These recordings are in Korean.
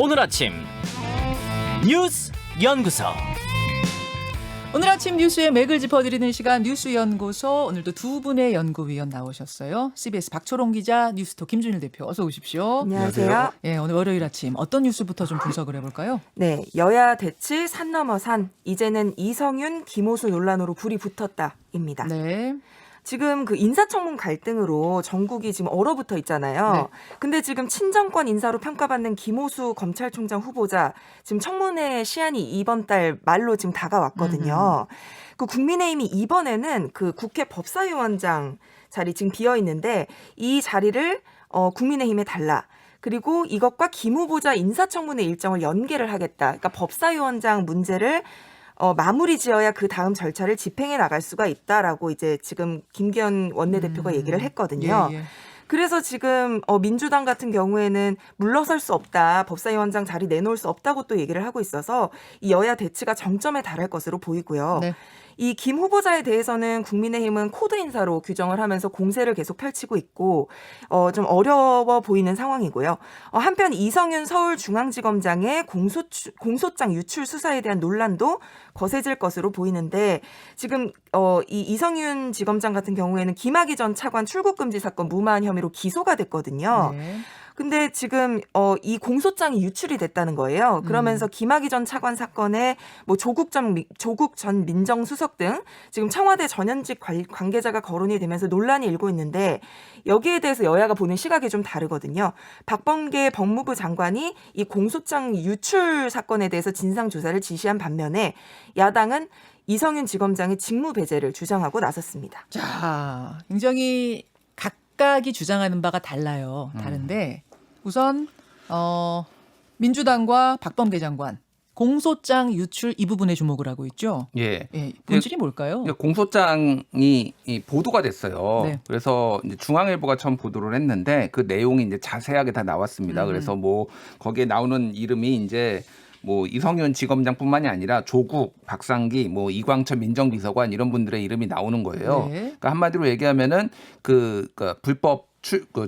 오늘 아침 뉴스 연구소. 오늘 아침 뉴스의 맥을 짚어드리는 시간 뉴스연구소. 오늘도 두 분의 연구위원 나오셨어요. CBS 박초롱 기자, 뉴스톱 김준일 대표, 어서 오십시오. 안녕하세요. 예, 오늘 월요일 아침 어떤 뉴스부터 좀 분석을 해볼까요? 네, 여야 대치 산 넘어 산. 이제는 이성윤, 김호수 논란으로 불이 붙었다입니다. 네. 지금 그 인사청문 갈등으로 전국이 지금 얼어붙어 있잖아요. 네. 근데 지금 친정권 인사로 평가받는 김호수 검찰총장 후보자 지금 청문회 시한이 이번 달 말로 지금 다가왔거든요. 그 국민의힘이 이번에는 그 국회 법사위원장 자리 지금 비어 있는데 이 자리를 국민의힘에 달라. 그리고 이것과 김 후보자 인사청문회 일정을 연계를 하겠다. 그러니까 법사위원장 문제를 마무리 지어야 그 다음 절차를 집행해 나갈 수가 있다라고 이제 지금 김기현 원내대표가 얘기를 했거든요. 예, 예. 그래서 지금 민주당 같은 경우에는 물러설 수 없다. 법사위원장 자리 내놓을 수 없다고 또 얘기를 하고 있어서 이 여야 대치가 정점에 달할 것으로 보이고요. 네. 이 김 후보자에 대해서는 국민의힘은 코드 인사로 규정을 하면서 공세를 계속 펼치고 있고 좀 어려워 보이는 상황이고요. 한편 이성윤 서울중앙지검장의 공소장 유출 수사에 대한 논란도 거세질 것으로 보이는데 지금 이 이성윤 지검장 같은 경우에는 김학의 전 차관 출국금지 사건 무마한 혐의로 기소가 됐거든요. 네. 근데 지금 이 공소장이 유출이 됐다는 거예요. 그러면서 김학의 전 차관 사건에 뭐 조국 전 민정수석 등 지금 청와대 전현직 관계자가 거론이 되면서 논란이 일고 있는데 여기에 대해서 여야가 보는 시각이 좀 다르거든요. 박범계 법무부 장관이 이 공소장 유출 사건에 대해서 진상 조사를 지시한 반면에 야당은 이성윤 지검장의 직무 배제를 주장하고 나섰습니다. 자, 굉장히 각각이 주장하는 바가 달라요. 다른데 우선 민주당과 박범계 장관 공소장 유출 이 부분에 주목을 하고 있죠. 예. 예, 본질이 뭘까요? 공소장이 보도가 됐어요. 네. 그래서 이제 중앙일보가 처음 보도를 했는데 그 내용이 이제 자세하게 다 나왔습니다. 그래서 뭐 거기에 나오는 이름이 이제 뭐 이성윤 지검장뿐만이 아니라 조국, 박상기, 뭐 이광철 민정비서관 이런 분들의 이름이 나오는 거예요. 네. 그러니까 한마디로 얘기하면은 그 불법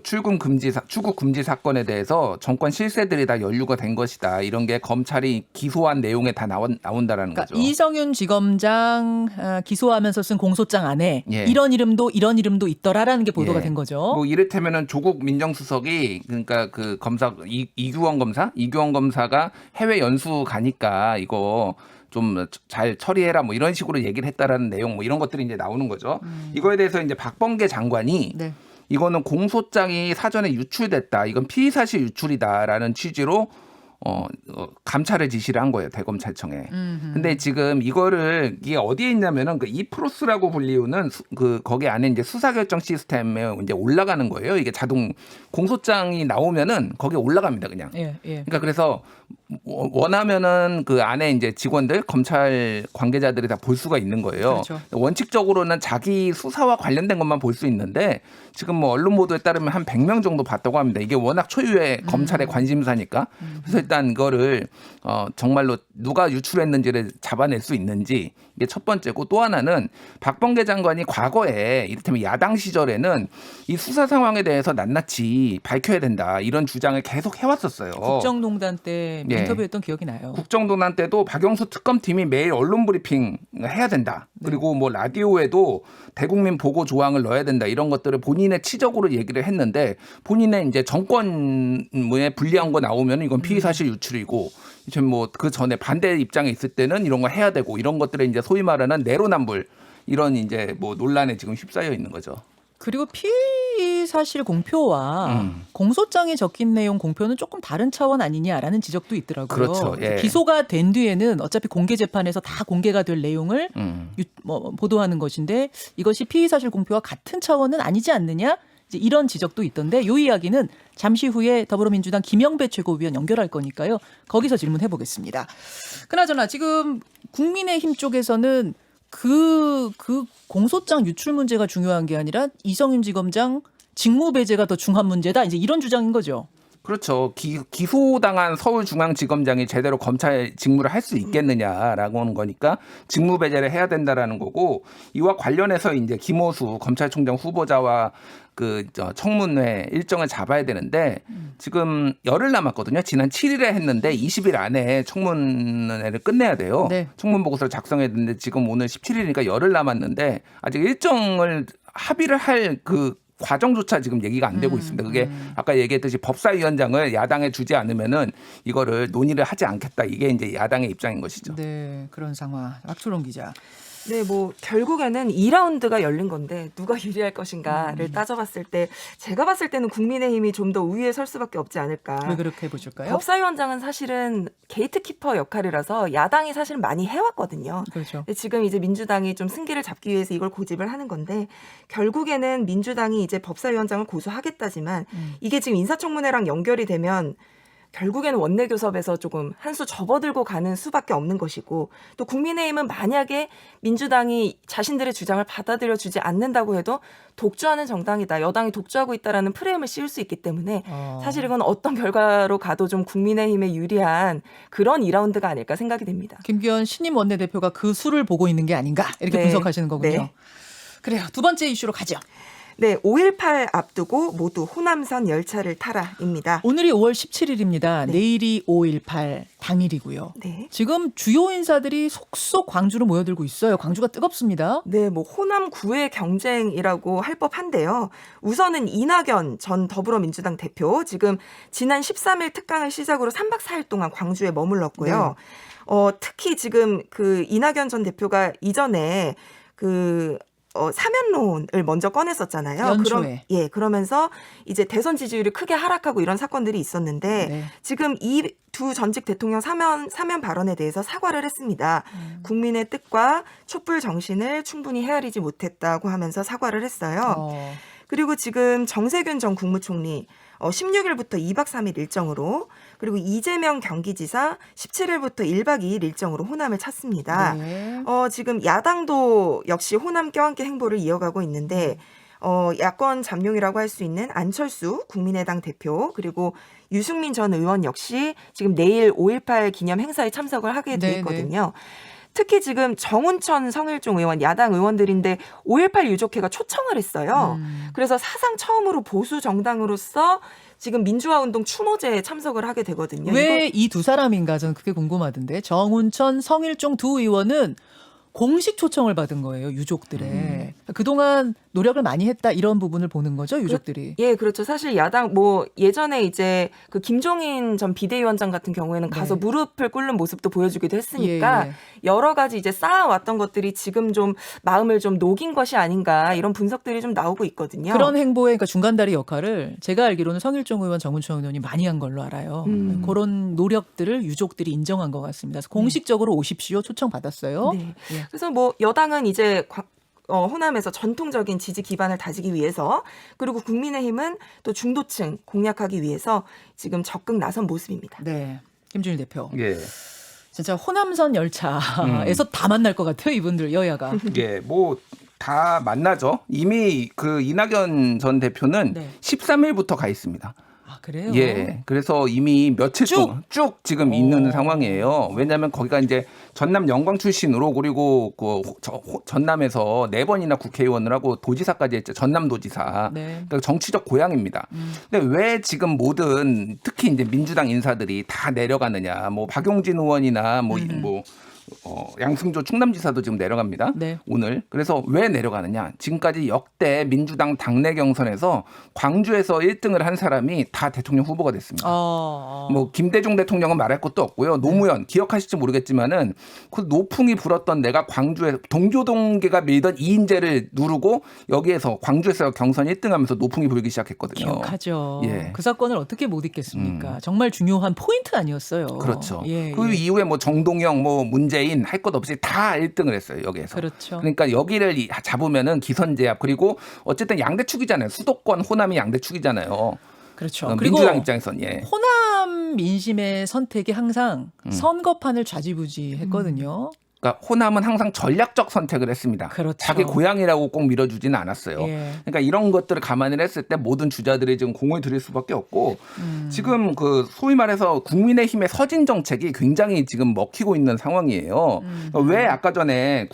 출국 금지 사건에 대해서 정권 실세들이 다 연루가 된 것이다. 이런 게 검찰이 기소한 내용에 다 나온다라는 그러니까 거죠. 이성윤 지검장 기소하면서 쓴 공소장 안에 예. 이런 이름도 있더라라는 게 보도가 예. 된 거죠. 뭐 이를테면은 조국 민정수석이 그러니까 그 검사 이규원 검사가 해외 연수 가니까 이거 좀 잘 처리해라 뭐 이런 식으로 얘기를 했다라는 내용 뭐 이런 것들이 이제 나오는 거죠. 이거에 대해서 이제 박범계 장관이 네. 이거는 공소장이 사전에 유출됐다. 이건 피의사실 유출이다라는 취지로 감찰을 지시를 한 거예요. 대검찰청에. 근데 지금 이게 어디에 있냐면은 그 이프로스라고 불리우는 그 거기 안에 이제 수사결정 시스템에 이제 올라가는 거예요. 이게 자동 공소장이 나오면은 거기에 올라갑니다. 그냥. 예, 예. 그러니까 그래서 원하면은 그 안에 이제 직원들 검찰 관계자들이 다 볼 수가 있는 거예요. 그렇죠. 원칙적으로는 자기 수사와 관련된 것만 볼 수 있는데 지금 뭐 언론 보도에 따르면 한 100명 정도 봤다고 합니다. 이게 워낙 초유의 검찰의 관심사니까. 그래서 일단 이거를 정말로 누가 유출했는지를 잡아낼 수 있는지 이게 첫 번째고 또 하나는 박범계 장관이 과거에 이를테면 야당 시절에는 이 수사 상황에 대해서 낱낱이 밝혀야 된다 이런 주장을 계속 해왔었어요. 국정농단 때 예. 인터뷰했던 기억이 나요. 국정농단 때도 박영수 특검팀이 매일 언론 브리핑 해야 된다. 그리고 뭐 라디오에도 대국민 보고 조항을 넣어야 된다. 이런 것들을 본인의 치적으로 얘기를 했는데 본인의 이제 정권에 불리한 거 나오면 이건 피의사실 유출이고 이제 뭐 그 전에 반대 입장에 있을 때는 이런 거 해야 되고 이런 것들을 이제 소위 말하는 내로남불 이런 이제 뭐 논란에 지금 휩싸여 있는 거죠. 그리고 피의사실 공표와 공소장에 적힌 내용 공표는 조금 다른 차원 아니냐라는 지적도 있더라고요. 그렇죠. 예. 기소가 된 뒤에는 어차피 공개 재판에서 다 공개가 될 내용을 보도하는 것인데 이것이 피의사실 공표와 같은 차원은 아니지 않느냐? 이제 이런 지적도 있던데 이 이야기는 잠시 후에 더불어민주당 김영배 최고위원 연결할 거니까요. 거기서 질문해 보겠습니다. 그나저나 지금 국민의힘 쪽에서는 그 공소장 유출 문제가 중요한 게 아니라 이성윤 지검장 직무 배제가 더 중요한 문제다. 이제 이런 주장인 거죠. 그렇죠. 기소당한 서울중앙지검장이 제대로 검찰 직무를 할 수 있겠느냐라고 하는 거니까 직무 배제를 해야 된다라는 거고, 이와 관련해서 이제 김호수 검찰총장 후보자와 청문회 일정을 잡아야 되는데 지금 열흘 남았거든요. 지난 7일에 했는데 20일 안에 청문회를 끝내야 돼요. 네. 청문 보고서를 작성해야 되는데 지금 오늘 17일이니까 열흘 남았는데 아직 일정을 합의를 할 과정조차 지금 얘기가 안 되고 있습니다. 그게 아까 얘기했듯이 법사위원장을 야당에 주지 않으면은 이거를 논의를 하지 않겠다. 이게 이제 야당의 입장인 것이죠. 네, 그런 상황. 박초롱 기자. 네, 뭐 결국에는 2라운드가 열린 건데 누가 유리할 것인가를 따져봤을 때 제가 봤을 때는 국민의힘이 좀 더 우위에 설 수밖에 없지 않을까. 왜 그렇게 보실까요? 법사위원장은 사실은 게이트키퍼 역할이라서 야당이 사실은 많이 해왔거든요. 그렇죠. 근데 지금 이제 민주당이 좀 승기를 잡기 위해서 이걸 고집을 하는 건데 결국에는 민주당이 이제 법사위원장을 고소하겠다지만 이게 지금 인사청문회랑 연결이 되면 결국에는 원내교섭에서 조금 한 수 접어들고 가는 수밖에 없는 것이고, 또 국민의힘은 만약에 민주당이 자신들의 주장을 받아들여주지 않는다고 해도 독주하는 정당이다, 여당이 독주하고 있다라는 프레임을 씌울 수 있기 때문에 사실 이건 어떤 결과로 가도 좀 국민의힘에 유리한 그런 2라운드가 아닐까 생각이 됩니다. 김기현 신임 원내대표가 그 수를 보고 있는 게 아닌가 이렇게 네. 분석하시는 거군요. 네. 그래요. 두 번째 이슈로 가죠. 네, 5.18 앞두고 모두 호남선 열차를 타라입니다. 오늘이 5월 17일입니다. 네. 내일이 5.18 당일이고요. 네. 지금 주요 인사들이 속속 광주로 모여들고 있어요. 광주가 뜨겁습니다. 네, 뭐 호남 구의 경쟁이라고 할 법한데요. 우선은 이낙연 전 더불어민주당 대표 지금 지난 13일 특강을 시작으로 3박 4일 동안 광주에 머물렀고요. 특히 지금 이낙연 전 대표가 이전에 사면론을 먼저 꺼냈었잖아요. 연초에. 그러면서 이제 대선 지지율이 크게 하락하고 이런 사건들이 있었는데 네. 지금 이 두 전직 대통령 사면 발언에 대해서 사과를 했습니다. 국민의 뜻과 촛불 정신을 충분히 헤아리지 못했다고 하면서 사과를 했어요. 그리고 지금 정세균 전 국무총리 16일부터 2박 3일 일정으로, 그리고 이재명 경기지사 17일부터 1박 2일 일정으로 호남을 찾습니다. 네. 지금 야당도 역시 호남 껴안기 행보를 이어가고 있는데 야권 잠룡이라고 할 수 있는 안철수 국민의당 대표, 그리고 유승민 전 의원 역시 지금 내일 5.18 기념 행사에 참석을 하게 돼 있거든요. 특히 지금 정운천 성일종 의원, 야당 의원들인데 5.18 유족회가 초청을 했어요. 그래서 사상 처음으로 보수 정당으로서 지금 민주화운동 추모제에 참석을 하게 되거든요. 왜 이 두 사람인가 저는 그게 궁금하던데. 정운천, 성일종 두 의원은 공식 초청을 받은 거예요, 유족들의. 그동안 노력을 많이 했다 이런 부분을 보는 거죠, 유족들이. 예, 그렇죠. 사실 야당 예전에 이제 김종인 전 비대위원장 같은 경우에는 가서 무릎을 꿇는 모습도 보여주기도 했으니까 여러 가지 이제 쌓아왔던 것들이 지금 좀 마음을 좀 녹인 것이 아닌가 이런 분석들이 좀 나오고 있거든요. 그런 행보의 그러니까 중간다리 역할을 제가 알기로는 성일종 의원, 정운천 의원이 많이 한 걸로 알아요. 그런 노력들을 유족들이 인정한 것 같습니다. 그래서 공식적으로 오십시오 초청 받았어요. 네. 그래서 여당은 이제 호남에서 전통적인 지지 기반을 다지기 위해서, 그리고 국민의힘은 또 중도층 공략하기 위해서 지금 적극 나선 모습입니다. 네, 김준일 대표. 예. 진짜 호남선 열차에서 다 만날 것 같아요, 이분들 여야가. 예, 다 만나죠. 이미 이낙연 전 대표는 13일부터 가 있습니다. 아, 그래요? 예. 그래서 이미 며칠 동안 쭉 지금 있는 상황이에요. 왜냐하면 거기가 이제 전남 영광 출신으로, 그리고 전남에서 4번이나 국회의원을 하고 도지사까지 했죠. 전남도지사. 네. 그러니까 정치적 고향입니다. 근데 왜 지금 모든 특히 이제 민주당 인사들이 다 내려가느냐. 박용진 의원이나 양승조 충남지사도 지금 내려갑니다. 네. 오늘. 그래서 왜 내려가느냐. 지금까지 역대 민주당 당내 경선에서 광주에서 1등을 한 사람이 다 대통령 후보가 됐습니다. 김대중 대통령은 말할 것도 없고요. 노무현 기억하실지 모르겠지만은 그 노풍이 불었던 내가 광주에 동교동계가 밀던 이인재를 누르고 여기에서 광주에서 경선 1등하면서 노풍이 불기 시작했거든요. 기억하죠. 예. 그 사건을 어떻게 못 잊겠습니까? 정말 중요한 포인트 아니었어요. 그렇죠. 예, 그 이후에 정동영, 문재인 할 것 없이 다 1등을 했어요. 여기에서. 그렇죠. 그러니까 여기를 잡으면은 기선제압, 그리고 어쨌든 양대축이잖아요. 수도권 호남이 양대축이잖아요. 그렇죠. 민주당 그리고 입장에선 호남 민심의 선택이 항상 선거판을 좌지부지했거든요. 그러니까 호남은 항상 전략적 선택을 했습니다. 그렇죠. 자기 고향이라고 꼭 밀어주지는 않았어요. 예. 그러니까 이런 것들을 감안을 했을 때 모든 주자들이 지금 공을 들일 수밖에 없고 지금 그 소위 말해서 국민의힘의 서진 정책이 굉장히 지금 먹히고 있는 상황이에요. 왜 아까 전에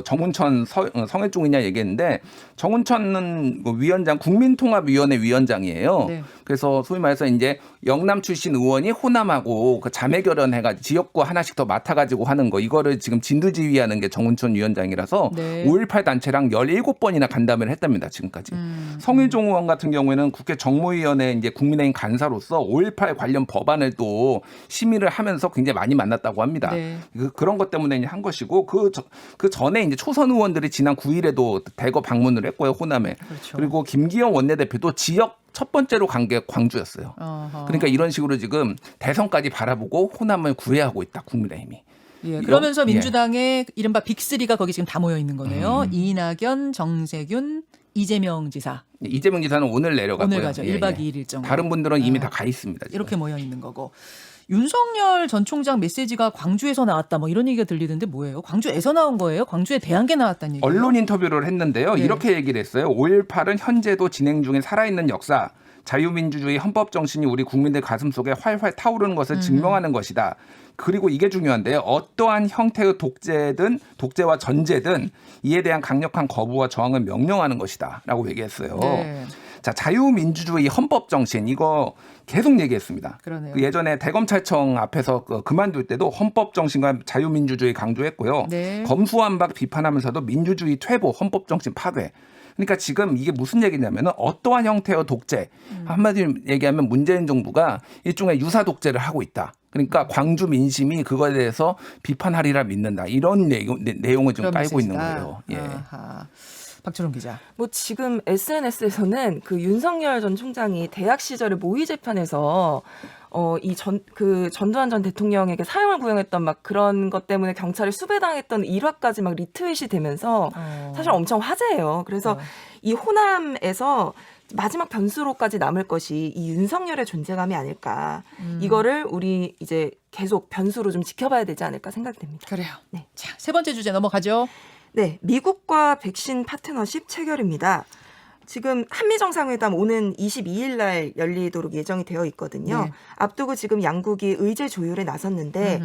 정운천 성일종이냐 얘기했는데 정운천은 위원장 국민통합위원회 위원장이에요. 네. 그래서 소위 말해서 이제 영남 출신 의원이 호남하고 그 자매 결연해가지고 지역구 하나씩 더 맡아가지고 하는 거 이거를 지금 진두지휘하는 게 정운천 위원장이라서 네. 5.18 단체랑 17번이나 간담회를 했답니다 지금까지. 성일종 의원 같은 경우에는 국회 정무위원회 이제 국민의힘 간사로서 5.18 관련 법안을 또 심의를 하면서 굉장히 많이 만났다고 합니다. 네. 그런 것 때문에 한 것이고 그 전에 이제 초선 의원들이 지난 9일에도 대거 방문을 했고요 호남에. 그렇죠. 그리고 김기현 원내대표도 지역 첫 번째로 간 게 광주였어요. 어허. 그러니까 이런 식으로 지금 대선까지 바라보고 호남을 구애하고 있다 국민의힘이. 예, 그러면서 예. 민주당의 이른바 빅3가 거기 지금 다 모여 있는 거네요. 이낙연, 정세균, 이재명 지사. 이재명 지사는 오늘 내려갔고요. 오늘 가죠. 1박 2일 일정. 다른 분들은 이미 다 가 있습니다. 지금. 이렇게 모여 있는 거고. 윤석열 전 총장 메시지가 광주에서 나왔다 뭐 이런 얘기가 들리던데 뭐예요? 광주에서 나온 거예요? 광주에 대한 게 나왔다는 얘기예요? 언론 인터뷰를 했는데요. 네. 이렇게 얘기를 했어요. 5.18은 현재도 진행 중인 살아있는 역사. 자유민주주의 헌법 정신이 우리 국민들 가슴속에 활활 타오르는 것을 증명하는 것이다. 그리고 이게 중요한데요. 어떠한 형태의 독재와 전제든 이에 대한 강력한 거부와 저항을 명령하는 것이다. 라고 얘기했어요. 네. 자, 자유민주주의 헌법 정신 이거 계속 얘기했습니다. 그러네요. 그 예전에 대검찰청 앞에서 그만둘 때도 헌법 정신과 자유민주주의 강조했고요. 네. 검수완박 비판하면서도 민주주의 퇴보, 헌법 정신 파괴. 그러니까 지금 이게 무슨 얘기냐면은 어떠한 형태의 독재, 한마디로 얘기하면 문재인 정부가 일종의 유사 독재를 하고 있다. 그러니까 광주 민심이 그거에 대해서 비판하리라 믿는다. 이런 내용을 좀 그런 깔고 있는 메시지다. 거예요. 예. 아하. 박철원 기자. 뭐 지금 SNS에서는 그 윤석열 전 총장이 대학 시절에 모의 재판에서 그 전두환 전 대통령에게 사형을 구형했던 막 그런 것 때문에 경찰에 수배당했던 일화까지 막 리트윗이 되면서 사실 엄청 화제예요. 그래서 이 호남에서 마지막 변수로까지 남을 것이 이 윤석열의 존재감이 아닐까. 이거를 우리 이제 계속 변수로 좀 지켜봐야 되지 않을까 생각됩니다. 그래요. 네. 자, 세 번째 주제 넘어가죠. 네, 미국과 백신 파트너십 체결입니다. 지금 한미 정상회담 오는 22일 날 열리도록 예정이 되어 있거든요. 네. 앞두고 지금 양국이 의제 조율에 나섰는데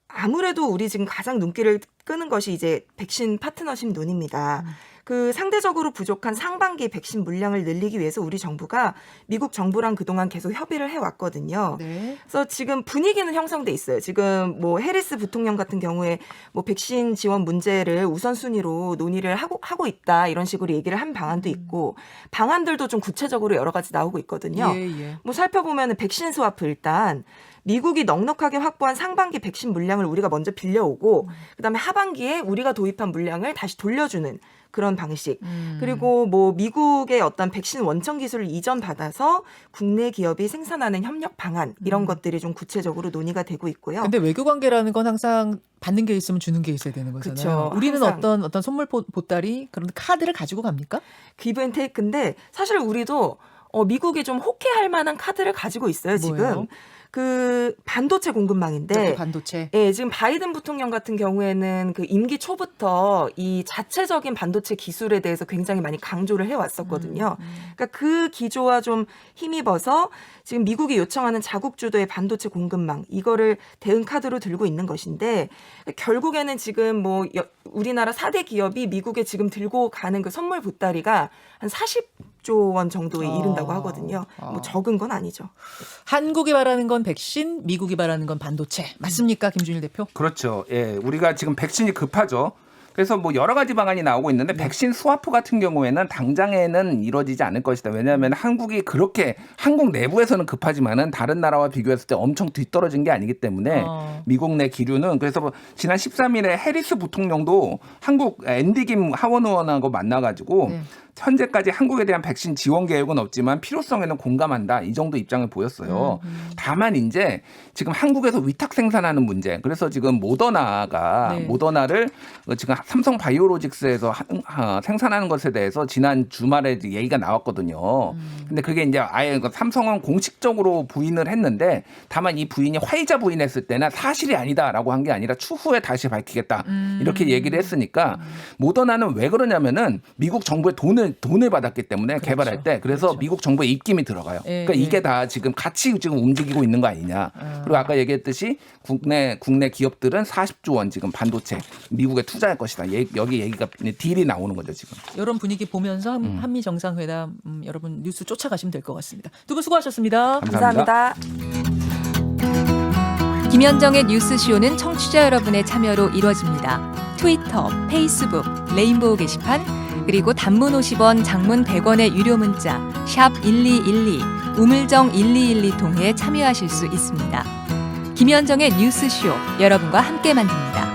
아무래도 우리 지금 가장 눈길을 끄는 것이 이제 백신 파트너십 논의입니다. 그 상대적으로 부족한 상반기 백신 물량을 늘리기 위해서 우리 정부가 미국 정부랑 그동안 계속 협의를 해왔거든요. 네. 그래서 지금 분위기는 형성돼 있어요. 지금 뭐 해리스 부통령 같은 경우에 뭐 백신 지원 문제를 우선순위로 논의를 하고 있다 이런 식으로 얘기를 한 방안도 있고 방안들도 좀 구체적으로 여러 가지 나오고 있거든요. 예. 뭐 살펴보면 백신 스와프 일단 미국이 넉넉하게 확보한 상반기 백신 물량을 우리가 먼저 빌려오고 그다음에 하반기에 우리가 도입한 물량을 다시 돌려주는 그런 방식. 그리고 뭐 미국의 어떤 백신 원천 기술을 이전받아서 국내 기업이 생산하는 협력 방안 이런 것들이 좀 구체적으로 논의가 되고 있고요. 근데 외교 관계라는 건 항상 받는 게 있으면 주는 게 있어야 되는 거잖아요. 그쵸. 우리는 항상. 어떤 선물 보따리 그런 카드를 가지고 갑니까? 기브앤테이크인데 사실 우리도 미국이 좀 호쾌할 만한 카드를 가지고 있어요. 지금. 뭐예요? 그 반도체 공급망인데 그렇죠, 반도체. 예, 지금 바이든 부통령 같은 경우에는 그 임기 초부터 이 자체적인 반도체 기술에 대해서 굉장히 많이 강조를 해왔었거든요. 그러니까 그 기조와 좀 힘입어서 지금 미국이 요청하는 자국 주도의 반도체 공급망 이거를 대응 카드로 들고 있는 것인데 결국에는 지금 뭐 우리나라 4대 기업이 미국에 지금 들고 가는 그 선물 보따리가 한 40조 원 정도에 이른다고 하거든요. 뭐 적은 건 아니죠. 한국이 바라는 건 백신, 미국이 바라는 건 반도체. 맞습니까, 김준일 대표? 그렇죠. 예, 우리가 지금 백신이 급하죠. 그래서 뭐 여러 가지 방안이 나오고 있는데 백신 스와프 같은 경우에는 당장에는 이루어지지 않을 것이다. 왜냐하면 한국이 그렇게 한국 내부에서는 급하지만은 다른 나라와 비교했을 때 엄청 뒤떨어진 게 아니기 때문에 미국 내 기류는 그래서 뭐 지난 13일에 해리스 부통령도 한국 앤디 김 하원 의원하고 만나가지고 현재까지 한국에 대한 백신 지원 계획은 없지만 필요성에는 공감한다. 이 정도 입장을 보였어요. 다만 이제 지금 한국에서 위탁 생산하는 문제. 그래서 지금 모더나가 네. 모더나를 지금 삼성 바이오로직스에서 생산하는 것에 대해서 지난 주말에 얘기가 나왔거든요. 근데 그게 이제 아예 삼성은 공식적으로 부인을 했는데 다만 이 부인이 화이자 부인했을 때는 사실이 아니다라고 한 게 아니라 추후에 다시 밝히겠다. 이렇게 얘기를 했으니까 모더나는 왜 그러냐면은 미국 정부의 돈을 받았기 때문에 그렇죠. 개발할 때 그래서 그렇죠. 미국 정부의 입김이 들어가요. 예, 그러니까 예. 이게 다 지금 같이 지금 움직이고 있는 거 아니냐. 그리고 아까 얘기했듯이 국내 기업들은 40조 원 지금 반도체 미국에 투자할 것이다. 여기 얘기가 딜이 나오는 거죠 지금. 이런 분위기 보면서 한미 정상회담 여러분 뉴스 쫓아가시면 될 것 같습니다. 두 분 수고하셨습니다. 감사합니다. 김현정의 뉴스쇼는 청취자 여러분의 참여로 이루어집니다. 트위터, 페이스북, 레인보우 게시판, 그리고 단문 50원, 장문 100원의 유료 문자 샵 1212, 우물정 1212 통해 참여하실 수 있습니다. 김현정의 뉴스쇼 여러분과 함께 만듭니다.